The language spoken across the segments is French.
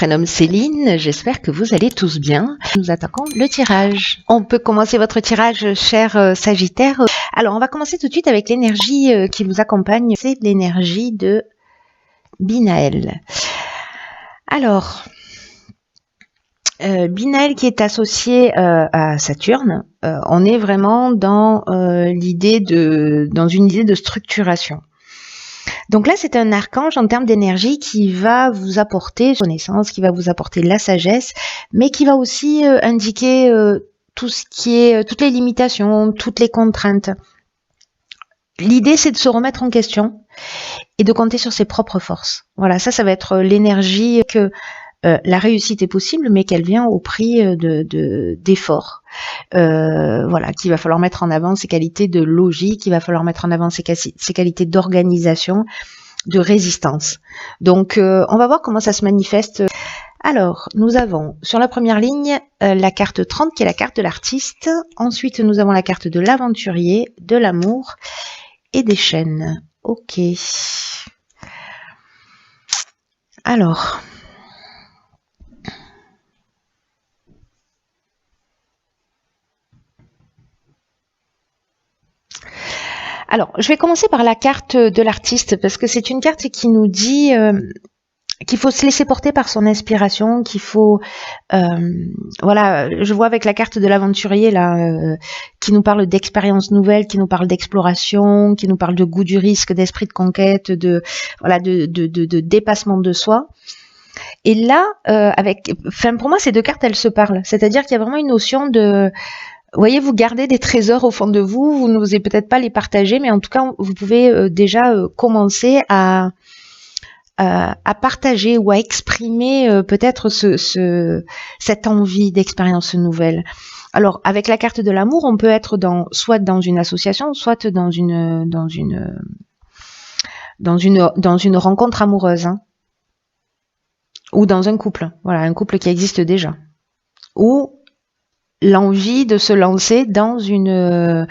Prénomme Céline, j'espère que vous allez tous bien. Nous attaquons le tirage. On peut commencer votre tirage, cher Sagittaire. Alors, on va commencer tout de suite avec l'énergie qui vous accompagne. C'est l'énergie de Binaël. Alors, Binaël qui est associé à Saturne, on est vraiment dans l'idée dans une idée de structuration. Donc là, c'est un archange en termes d'énergie qui va vous apporter connaissance, qui va vous apporter la sagesse, mais qui va aussi indiquer tout ce qui est toutes les limitations, toutes les contraintes. L'idée, c'est de se remettre en question et de compter sur ses propres forces. Voilà, ça va être l'énergie que la réussite est possible, mais qu'elle vient au prix d'efforts. Voilà, qu'il va falloir mettre en avant ses qualités de logique, il va falloir mettre en avant ses qualités d'organisation, de résistance. Donc, on va voir comment ça se manifeste. Alors, nous avons sur la première ligne la carte 30 qui est la carte de l'artiste. Ensuite, nous avons la carte de l'aventurier, de l'amour et des chaînes. Ok. Alors... Alors, je vais commencer par la carte de l'artiste parce que c'est une carte qui nous dit qu'il faut se laisser porter par son inspiration, qu'il faut, voilà, je vois avec la carte de l'aventurier là, qui nous parle d'expériences nouvelles, qui nous parle d'exploration, qui nous parle de goût du risque, d'esprit de conquête, de dépassement de soi. Et là, pour moi, ces deux cartes, elles se parlent. C'est-à-dire qu'il y a vraiment une notion de vous voyez, vous gardez des trésors au fond de vous, vous n'osez peut-être pas les partager, mais en tout cas, vous pouvez déjà commencer à partager ou à exprimer peut-être cette envie d'expérience nouvelle. Alors, avec la carte de l'amour, on peut être soit dans une association, soit dans une rencontre amoureuse, hein, ou dans un couple. Voilà, un couple qui existe déjà. Ou l'envie de se lancer dans une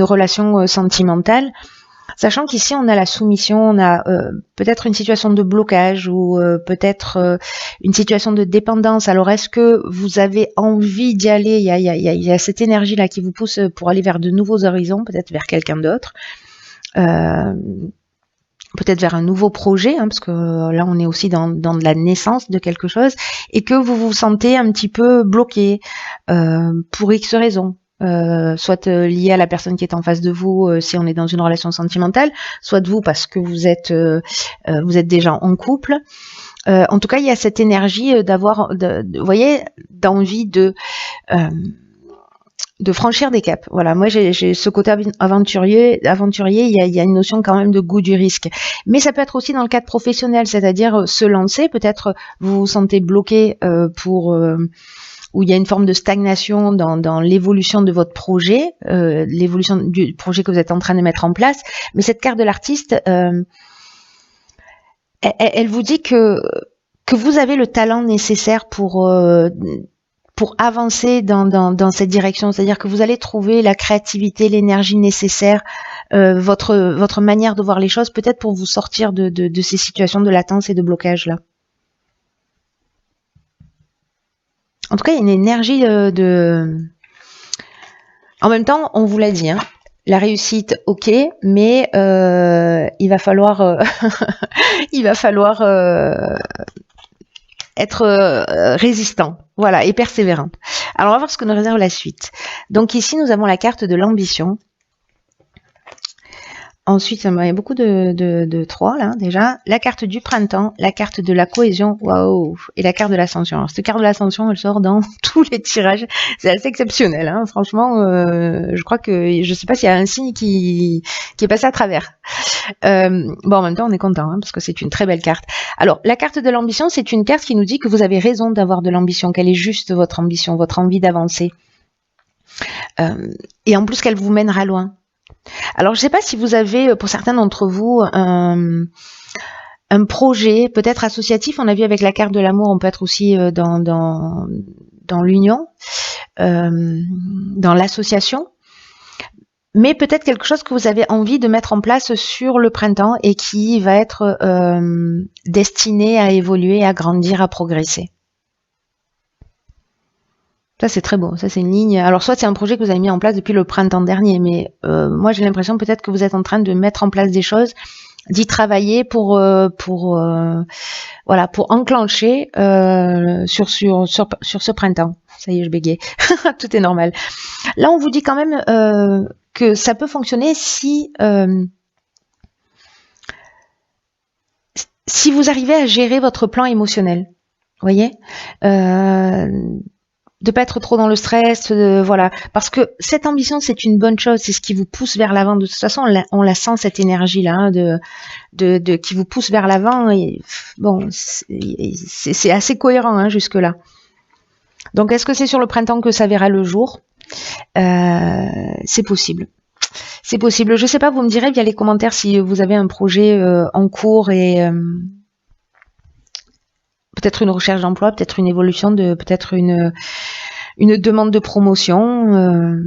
relation sentimentale, sachant qu'ici on a la soumission, on a peut-être une situation de blocage ou peut-être une situation de dépendance. Alors est-ce que vous avez envie d'y aller? Il y a cette énergie là qui vous pousse pour aller vers de nouveaux horizons, peut-être vers quelqu'un d'autre. Peut-être vers un nouveau projet, hein, parce que là on est aussi dans de la naissance de quelque chose, et que vous vous sentez un petit peu bloqué pour X raisons, soit lié à la personne qui est en face de vous si on est dans une relation sentimentale, soit de vous parce que vous êtes déjà en couple. En tout cas, il y a cette énergie vous voyez, d'envie de franchir des caps. Voilà, moi j'ai ce côté aventurier, il y a une notion quand même de goût du risque. Mais ça peut être aussi dans le cadre professionnel, c'est-à-dire se lancer, peut-être vous vous sentez bloqué où il y a une forme de stagnation dans l'évolution de votre projet, l'évolution du projet que vous êtes en train de mettre en place. Mais cette carte de l'artiste, elle vous dit que vous avez le talent nécessaire pour avancer dans cette direction, c'est-à-dire que vous allez trouver la créativité, l'énergie nécessaire, votre manière de voir les choses, peut-être pour vous sortir de ces situations de latence et de blocage là. En tout cas, il y a une énergie En même temps, on vous l'a dit, hein, la réussite, ok, mais il va falloir être résistant, voilà, et persévérant. Alors on va voir ce que nous réserve la suite. Donc ici nous avons la carte de l'ambition. Ensuite, il y a beaucoup de 3 là déjà. La carte du printemps, la carte de la cohésion, waouh, et la carte de l'ascension. Alors cette carte de l'ascension, elle sort dans tous les tirages. C'est assez exceptionnel, hein. Franchement. Je crois que je sais pas s'il y a un signe qui est passé à travers. Bon, en même temps, on est content, hein, parce que c'est une très belle carte. Alors, la carte de l'ambition, c'est une carte qui nous dit que vous avez raison d'avoir de l'ambition, qu'elle est juste votre ambition, votre envie d'avancer, et en plus qu'elle vous mènera loin. Alors, je ne sais pas si vous avez, pour certains d'entre vous, un projet peut-être associatif. On a vu avec la carte de l'amour, on peut être aussi dans l'union, dans l'association. mais peut-être quelque chose que vous avez envie de mettre en place sur le printemps et qui va être destiné à évoluer, à grandir, à progresser. Ça, c'est très beau. Ça, c'est une ligne. Alors, soit c'est un projet que vous avez mis en place depuis le printemps dernier, mais moi, j'ai l'impression peut-être que vous êtes en train de mettre en place des choses, d'y travailler voilà, pour enclencher sur ce printemps. Ça y est, je bégaye. Tout est normal. Là, on vous dit quand même que ça peut fonctionner si vous arrivez à gérer votre plan émotionnel. Vous voyez, de pas être trop dans le stress, voilà, parce que cette ambition, c'est une bonne chose, c'est ce qui vous pousse vers l'avant. De toute façon, on la sent, cette énergie là, hein, qui vous pousse vers l'avant. Et bon, c'est assez cohérent, hein, jusque là. Donc, est-ce que c'est sur le printemps que ça verra le jour? C'est possible. C'est possible. Je sais pas, vous me direz via les commentaires si vous avez un projet en cours et peut-être une recherche d'emploi, peut-être une évolution, peut-être une demande de promotion.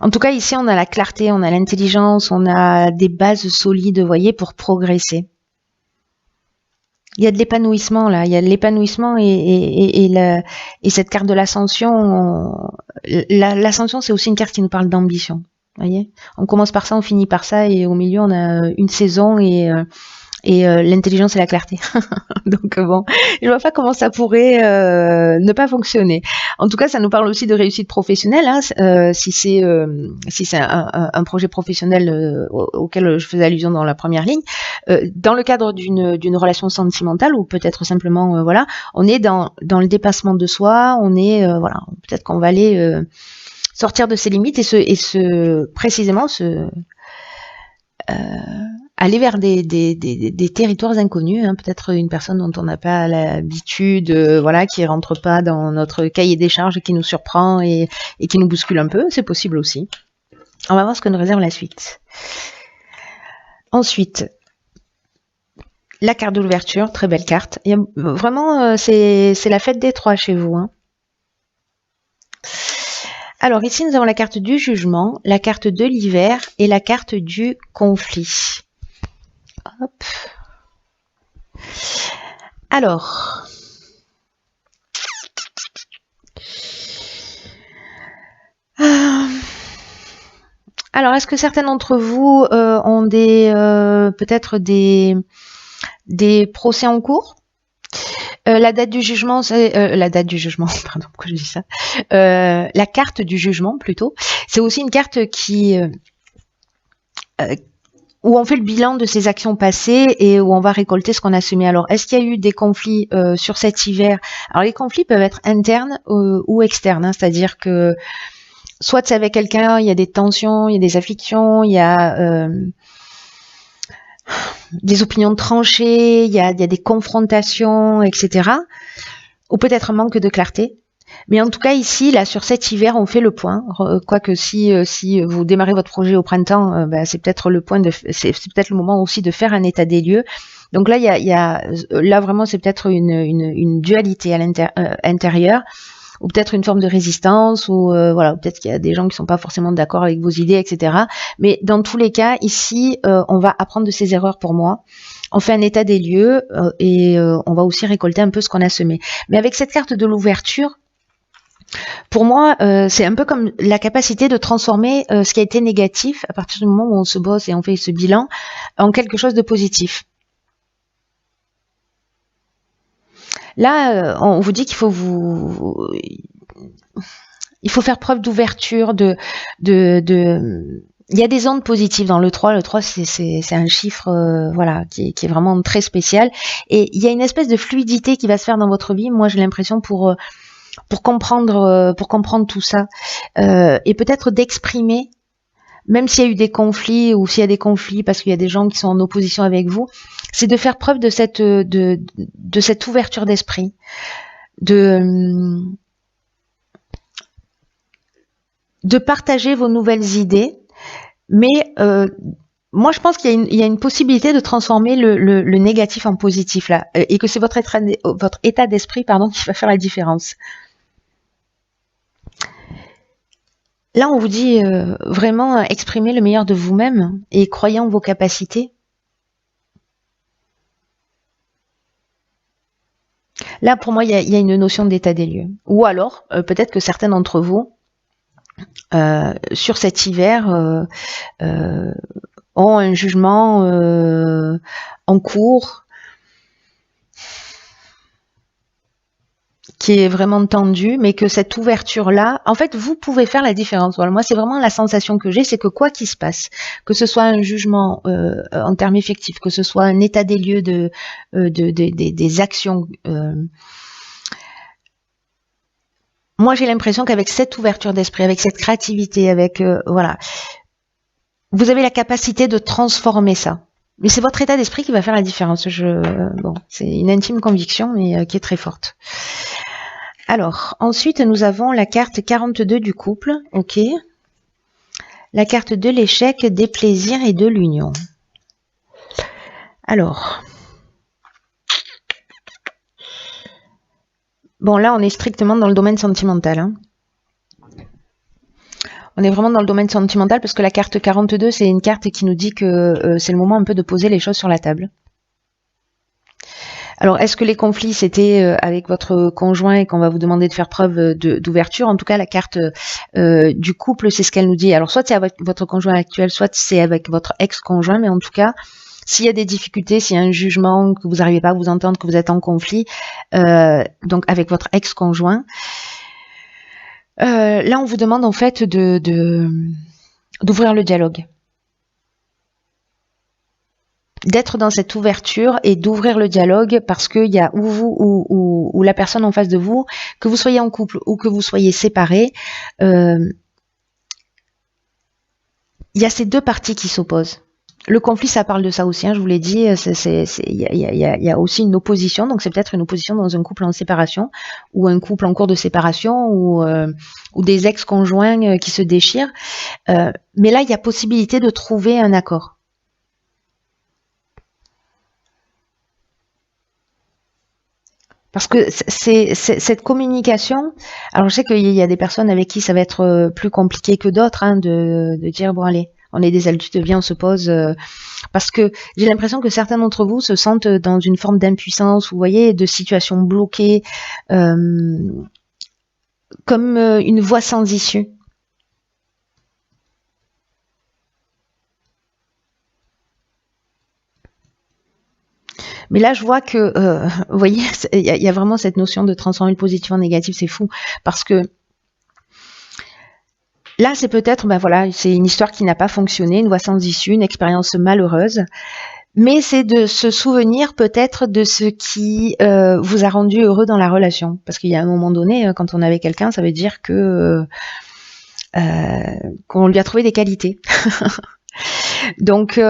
En tout cas, ici, on a la clarté, on a l'intelligence, on a des bases solides, vous voyez, pour progresser. Il y a de l'épanouissement là, il y a de l'épanouissement et cette carte de l'ascension. L'ascension, c'est aussi une carte qui nous parle d'ambition. Voyez, on commence par ça, on finit par ça, et au milieu, on a une saison et l'intelligence et la clarté. Donc bon, je vois pas comment ça pourrait ne pas fonctionner. En tout cas, ça nous parle aussi de réussite professionnelle, hein, si c'est un projet professionnel auquel je faisais allusion dans la première ligne. Dans le cadre d'une relation sentimentale, ou peut-être simplement voilà, on est dans le dépassement de soi, on est voilà, peut-être qu'on va aller sortir de ses limites et précisément aller vers des territoires inconnus, hein, peut-être une personne dont on n'a pas l'habitude, voilà, qui rentre pas dans notre cahier des charges et qui nous surprend et qui nous bouscule un peu, c'est possible aussi. On va voir ce que nous réserve la suite. Ensuite, la carte de l'ouverture, très belle carte. Il y a, vraiment, c'est la fête des trois chez vous, hein. Alors ici, nous avons la carte du jugement, la carte de l'hiver et la carte du conflit. Hop. Alors, est-ce que certains d'entre vous ont peut-être des procès en cours? La date du jugement, pardon, pourquoi je dis ça? La carte du jugement, plutôt, c'est aussi une carte qui où on fait le bilan de ses actions passées et où on va récolter ce qu'on a semé. Alors, est-ce qu'il y a eu des conflits sur cet hiver? Alors, les conflits peuvent être internes ou externes, hein, c'est-à-dire que soit c'est avec quelqu'un, il y a des tensions, il y a des afflictions, il y a des opinions tranchées, il y a des confrontations, etc. Ou peut-être un manque de clarté. Mais en tout cas, ici, là, sur cet hiver, on fait le point. Quoique si vous démarrez votre projet au printemps, c'est peut-être c'est peut-être le moment aussi de faire un état des lieux. Donc là, là vraiment, c'est peut-être une dualité à l'intérieur, ou peut-être une forme de résistance, ou voilà, peut-être qu'il y a des gens qui sont pas forcément d'accord avec vos idées, etc. Mais dans tous les cas, ici, on va apprendre de ses erreurs pour moi. On fait un état des lieux et on va aussi récolter un peu ce qu'on a semé. Mais avec cette carte de l'ouverture, pour moi, c'est un peu comme la capacité de transformer ce qui a été négatif, à partir du moment où on se bosse et on fait ce bilan, en quelque chose de positif. Là, on vous dit qu'il faut faire preuve d'ouverture, il y a des ondes positives dans le 3. Le 3, c'est un chiffre voilà, qui est vraiment très spécial. Et il y a une espèce de fluidité qui va se faire dans votre vie. Moi, j'ai l'impression pour comprendre tout ça. Et peut-être d'exprimer, même s'il y a eu des conflits, ou s'il y a des conflits parce qu'il y a des gens qui sont en opposition avec vous, c'est de faire preuve de cette ouverture d'esprit, de partager vos nouvelles idées. Mais moi, je pense qu'il y a une possibilité de transformer le négatif en positif là, et que c'est votre état d'esprit, qui va faire la différence. Là, on vous dit vraiment exprimer le meilleur de vous-même et croyez en vos capacités. Là, pour moi, il y a une notion d'état des lieux. Ou alors, peut-être que certains d'entre vous, sur cet hiver, ont un jugement en cours qui est vraiment tendu, mais que cette ouverture-là, en fait, vous pouvez faire la différence. Voilà, moi, c'est vraiment la sensation que j'ai, c'est que quoi qu'il se passe, que ce soit un jugement en termes effectifs, que ce soit un état des lieux des actions, moi, j'ai l'impression qu'avec cette ouverture d'esprit, avec cette créativité, avec voilà, vous avez la capacité de transformer ça. Mais c'est votre état d'esprit qui va faire la différence. Bon, c'est une intime conviction, mais qui est très forte. Alors, ensuite, nous avons la carte 42 du couple. Ok. La carte de l'échec, des plaisirs et de l'union. Alors. Bon, là, on est strictement dans le domaine sentimental. Hein. On est vraiment dans le domaine sentimental parce que la carte 42, c'est une carte qui nous dit que c'est le moment un peu de poser les choses sur la table. Alors, est-ce que les conflits, c'était avec votre conjoint et qu'on va vous demander de faire preuve d'ouverture? En tout cas, la carte du couple, c'est ce qu'elle nous dit. Alors, soit c'est avec votre conjoint actuel, soit c'est avec votre ex-conjoint, mais en tout cas, s'il y a des difficultés, s'il y a un jugement, que vous n'arrivez pas à vous entendre, que vous êtes en conflit, donc avec votre ex-conjoint, là, on vous demande en fait d'ouvrir le dialogue. D'être dans cette ouverture et d'ouvrir le dialogue parce qu'il y a ou vous ou la personne en face de vous, que vous soyez en couple ou que vous soyez séparés, il y a ces deux parties qui s'opposent. Le conflit, ça parle de ça aussi, hein, je vous l'ai dit, il y a aussi une opposition, donc c'est peut-être une opposition dans un couple en séparation, ou un couple en cours de séparation, ou des ex-conjoints qui se déchirent. Mais là, il y a possibilité de trouver un accord. Parce que c'est cette communication, alors je sais qu'il y a des personnes avec qui ça va être plus compliqué que d'autres, hein, de dire, bon allez, on est des adultes, viens, on se pose, parce que j'ai l'impression que certains d'entre vous se sentent dans une forme d'impuissance, vous voyez, de situation bloquée, comme une voie sans issue. Mais là, je vois que, vous voyez, il y a vraiment cette notion de transformer le positif en négatif, c'est fou, parce que là, c'est peut-être, ben voilà, c'est une histoire qui n'a pas fonctionné, une voie sans issue, une expérience malheureuse, mais c'est de se souvenir peut-être de ce qui vous a rendu heureux dans la relation, parce qu'il y a un moment donné, quand on est avec quelqu'un, ça veut dire que qu'on lui a trouvé des qualités. Donc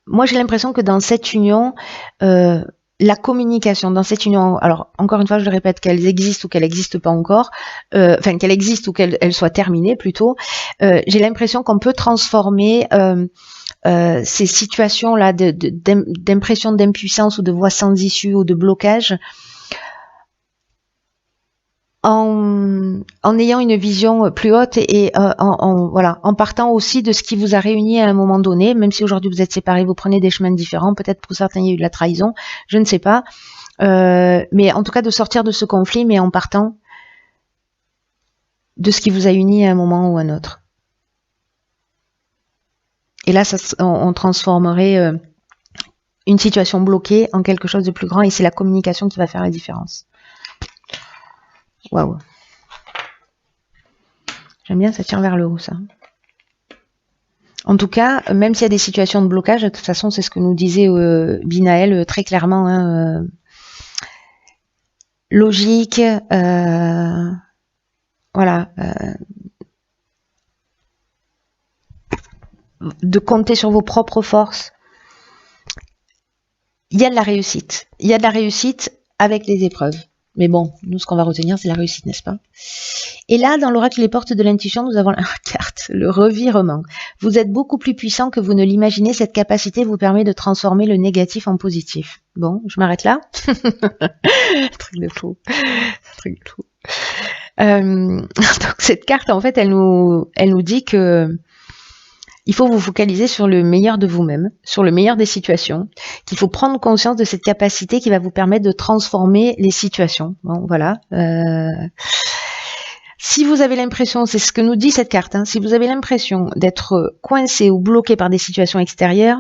moi, j'ai l'impression que dans cette union, la communication, dans cette union, alors encore une fois, je le répète, qu'elles existent ou qu'elles n'existent pas encore, enfin qu'elles existent ou qu'elles soient terminées plutôt, j'ai l'impression qu'on peut transformer ces situations-là d'impression d'impuissance ou de voie sans issue ou de blocage en ayant une vision plus haute et voilà, en partant aussi de ce qui vous a réuni à un moment donné, même si aujourd'hui vous êtes séparés, vous prenez des chemins différents, peut-être pour certains il y a eu de la trahison, je ne sais pas, mais en tout cas de sortir de ce conflit, mais en partant de ce qui vous a uni à un moment ou à un autre. Et là, on transformerait une situation bloquée en quelque chose de plus grand, et c'est la communication qui va faire la différence. Waouh. J'aime bien, ça tire vers le haut, ça. En tout cas, même s'il y a des situations de blocage, de toute façon, c'est ce que nous disait Binaël très clairement. Hein, logique, voilà. De compter sur vos propres forces. Il y a de la réussite. Il y a de la réussite avec les épreuves. Mais bon, nous, ce qu'on va retenir, c'est la réussite, n'est-ce pas? Et là, dans l'oracle Les Portes de l'Intuition, nous avons la carte, le revirement. Vous êtes beaucoup plus puissant que vous ne l'imaginez. Cette capacité vous permet de transformer le négatif en positif. Bon, je m'arrête là. Truc de fou. Truc de fou. Donc cette carte, en fait, elle nous dit que il faut vous focaliser sur le meilleur de vous-même, sur le meilleur des situations, qu'il faut prendre conscience de cette capacité qui va vous permettre de transformer les situations. Bon, voilà. Si vous avez l'impression, c'est ce que nous dit cette carte, hein, si vous avez l'impression d'être coincé ou bloqué par des situations extérieures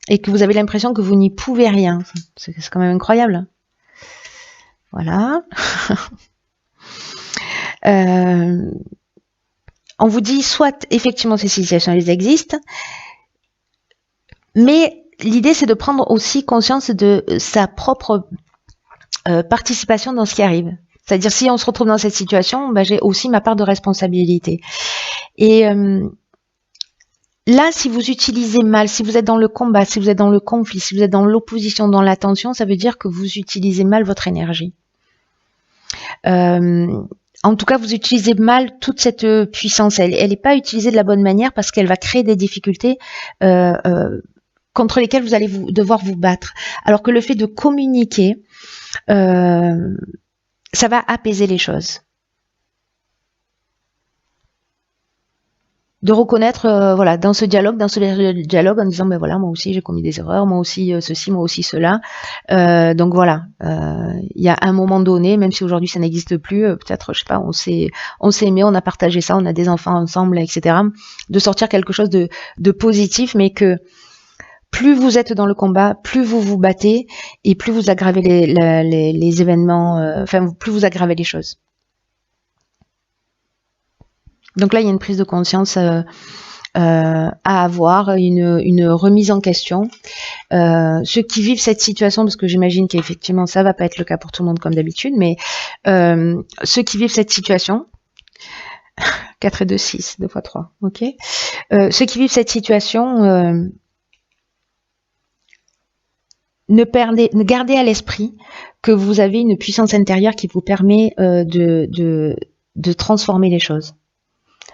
et que vous avez l'impression que vous n'y pouvez rien, c'est quand même incroyable. Voilà. On vous dit soit effectivement ces situations elles existent, mais l'idée c'est de prendre aussi conscience de sa propre participation dans ce qui arrive. C'est-à-dire si on se retrouve dans cette situation, ben, j'ai aussi ma part de responsabilité. Et là, si vous utilisez mal, si vous êtes dans le combat, si vous êtes dans le conflit, si vous êtes dans l'opposition, dans la tension, ça veut dire que vous utilisez mal votre énergie. En tout cas, vous utilisez mal toute cette puissance. Elle n'est pas utilisée de la bonne manière parce qu'elle va créer des difficultés contre lesquelles vous allez devoir vous battre. Alors que le fait de communiquer, ça va apaiser les choses. De reconnaître, voilà, dans ce dialogue en disant, ben voilà, moi aussi j'ai commis des erreurs, moi aussi ceci, moi aussi cela. Donc voilà, il y a un moment donné, même si aujourd'hui ça n'existe plus, peut-être, je sais pas, on s'est aimé, on a partagé ça, on a des enfants ensemble, etc. De sortir quelque chose de positif, mais que plus vous êtes dans le combat, plus vous vous battez et plus vous aggravez les événements, enfin plus vous aggravez les choses. Donc là, il y a une prise de conscience à avoir, une remise en question. Ceux qui vivent cette situation, parce que j'imagine qu'effectivement ça va pas être le cas pour tout le monde comme d'habitude, mais ceux qui vivent cette situation, 4 et 2, 6, 2 fois 3, ok. Ceux qui vivent cette situation, gardez à l'esprit que vous avez une puissance intérieure qui vous permet de transformer les choses.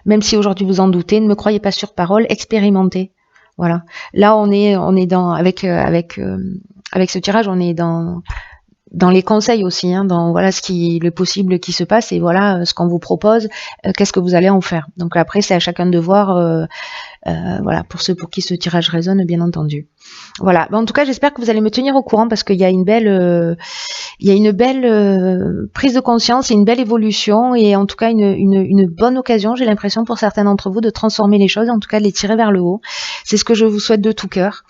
Même si aujourd'hui vous en doutez, ne me croyez pas sur parole, expérimentez. Voilà. Là, on est dans avec ce tirage, on est dans les conseils aussi, hein, dans voilà le possible qui se passe et voilà ce qu'on vous propose, qu'est-ce que vous allez en faire. Donc après, c'est à chacun de voir. Voilà, pour ceux pour qui ce tirage résonne, bien entendu. Voilà. En tout cas, j'espère que vous allez me tenir au courant parce qu'il y a une belle, prise de conscience et une belle évolution et en tout cas une bonne occasion, j'ai l'impression pour certains d'entre vous de transformer les choses, en tout cas de les tirer vers le haut. C'est ce que je vous souhaite de tout cœur.